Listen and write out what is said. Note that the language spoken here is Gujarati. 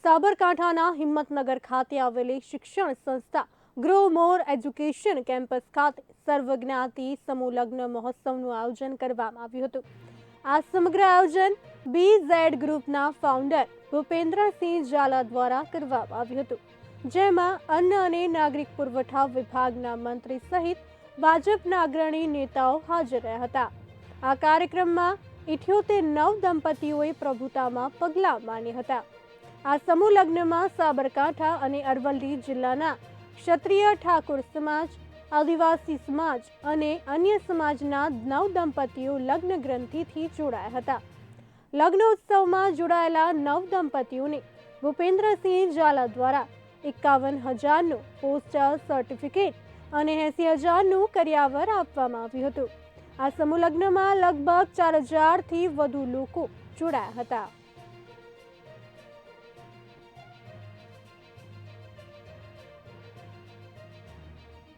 સાબરકાંઠાના હિંમતનગર ખાતે આવેલી શિક્ષણ સંસ્થા ગ્રો મોર એજ્યુકેશન કેમ્પસ ખાતે સર્વજ્ઞાતિ સમૂહ લગ્ન મહોત્સવનું આયોજન કરવામાં આવ્યું હતું। આ સમગ્ર આયોજન BZ ગ્રુપના ફાઉન્ડર ભૂપેન્દ્રસિંહ ઝાલા દ્વારા કરવામાં આવ્યું હતું, જેમાં અન્ન અને નાગરિક પુરવઠા વિભાગના મંત્રી સહિત ભાજપના અગ્રણી નેતાઓ હાજર રહ્યા હતા। આ કાર્યક્રમમાં 78 દંપતીઓએ પ્રભુતામાં પગલાં માંડ્યા હતા। આ સમૂહ લગ્નમાં સાબરકાંઠા અને અરવલ્લી જિલ્લાના ક્ષત્રિય ઠાકોર સમાજ, આદિવાસી સમાજ અને અન્ય સમાજના 9 દંપતીઓ લગ્ન ગ્રંથિથી જોડાયા હતા। લગ્નોત્સવમાં જોડાયેલા 9 દંપતીઓને ભૂપેન્દ્રસિંહ ઝાલા દ્વારા 51,000નું પોસ્ટલ સર્ટિફિકેટ અને 80,000નું કરિયાવર આપવામાં આવ્યું હતું। આ સમૂહ લગ્નમાં લગભગ 4,000થી વધુ લોકો જોડાયા હતા।